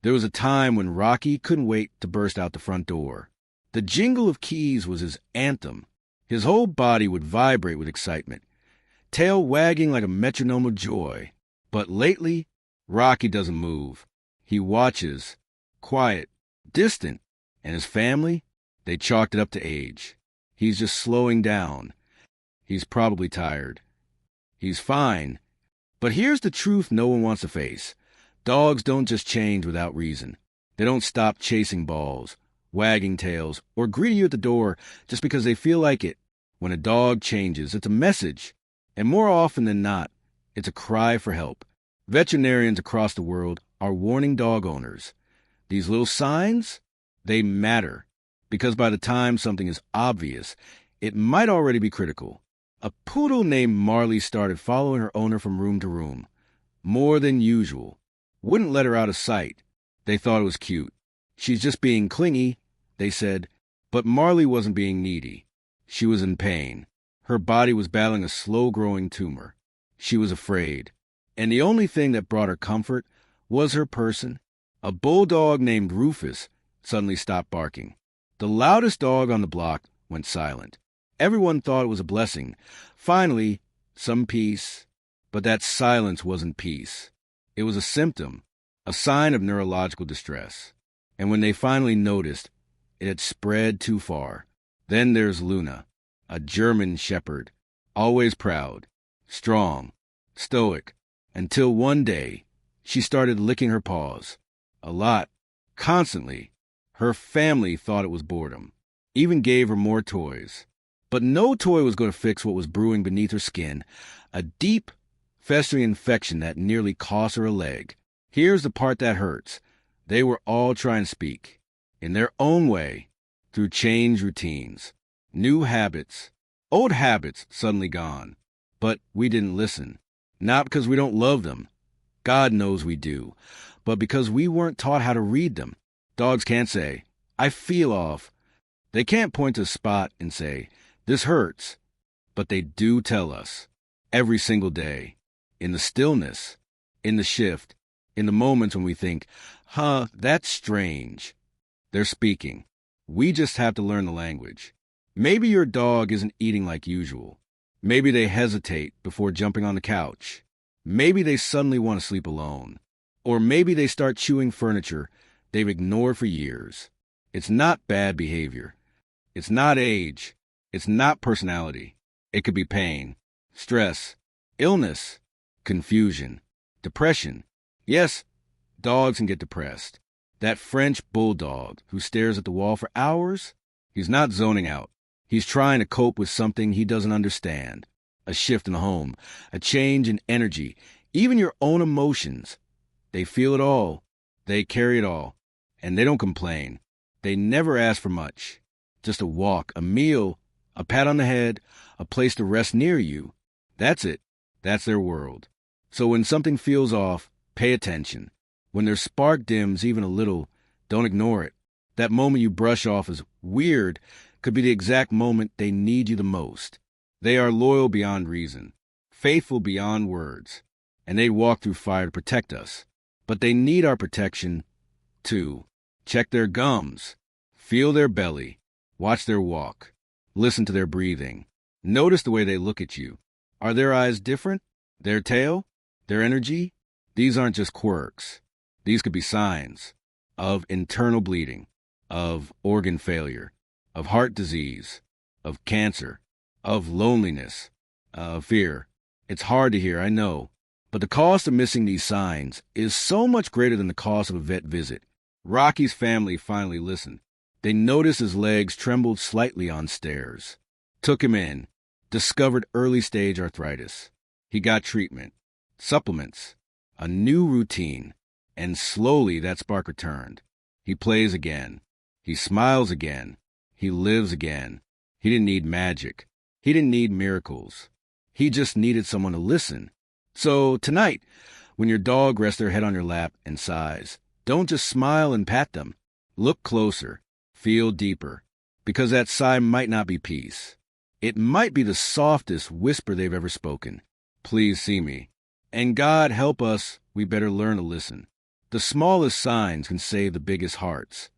There was a time when Rocky couldn't wait to burst out the front door. The jingle of keys was his anthem. His whole body would vibrate with excitement, tail wagging like a metronome of joy. But lately, Rocky doesn't move. He watches, quiet, distant, and his family, they chalked it up to age. He's just slowing down. He's probably tired. He's fine. But here's the truth no one wants to face. Dogs don't just change without reason. They don't stop chasing balls, wagging tails, or greeting you at the door just because they feel like it. When a dog changes, it's a message. And more often than not, it's a cry for help. Veterinarians across the world are warning dog owners. These little signs, they matter. Because by the time something is obvious, it might already be critical. A poodle named Marley started following her owner from room to room. More than usual. Wouldn't let her out of sight. They thought it was cute. She's just being clingy, they said. But Marley wasn't being needy. She was in pain. Her body was battling a slow-growing tumor. She was afraid. And the only thing that brought her comfort was her person. A bulldog named Rufus suddenly stopped barking. The loudest dog on the block went silent. Everyone thought it was a blessing. Finally, some peace. But that silence wasn't peace. It was a symptom, a sign of neurological distress. And when they finally noticed, it had spread too far. Then there's Luna, a German shepherd, always proud, strong, stoic, until one day she started licking her paws. A lot, constantly. Her family thought it was boredom, even gave her more toys. But no toy was going to fix what was brewing beneath her skin, a deep, festering infection that nearly cost her a leg. Here's the part that hurts. They were all trying to speak, in their own way, through changed routines, new habits, old habits suddenly gone. But we didn't listen. Not because we don't love them. God knows we do. But because we weren't taught how to read them. Dogs can't say, I feel off. They can't point to a spot and say, this hurts. But they do tell us, every single day, in the stillness, in the shift, in the moments when we think, that's strange. They're speaking. We just have to learn the language. Maybe your dog isn't eating like usual. Maybe they hesitate before jumping on the couch. Maybe they suddenly want to sleep alone. Or maybe they start chewing furniture they've ignored for years. It's not bad behavior. It's not age. It's not personality. It could be pain, stress, illness, confusion, depression. Yes, dogs can get depressed. That French bulldog who stares at the wall for hours, he's not zoning out. He's trying to cope with something he doesn't understand. A shift in the home, a change in energy, even your own emotions. They feel it all. They carry it all. And they don't complain. They never ask for much. Just a walk, a meal, a pat on the head, a place to rest near you. That's it. That's their world. So when something feels off, pay attention. When their spark dims even a little, don't ignore it. That moment you brush off as weird could be the exact moment they need you the most. They are loyal beyond reason, faithful beyond words, and they walk through fire to protect us. But they need our protection, too. Check their gums, feel their belly, watch their walk, listen to their breathing. Notice the way they look at you. Are their eyes different? Their tail? Their energy? These aren't just quirks. These could be signs of internal bleeding, of organ failure, of heart disease, of cancer, of loneliness, of fear. It's hard to hear, I know, but the cost of missing these signs is so much greater than the cost of a vet visit. Rocky's family finally listened. They noticed his legs trembled slightly on stairs. Took him in, discovered early-stage arthritis. He got treatment, supplements, a new routine, and slowly that spark returned. He plays again. He smiles again. He lives again. He didn't need magic. He didn't need miracles. He just needed someone to listen. So tonight, when your dog rests their head on your lap and sighs, don't just smile and pat them. Look closer. Feel deeper. Because that sigh might not be peace. It might be the softest whisper they've ever spoken. Please see me. And God help us, we better learn to listen. The smallest signs can save the biggest hearts.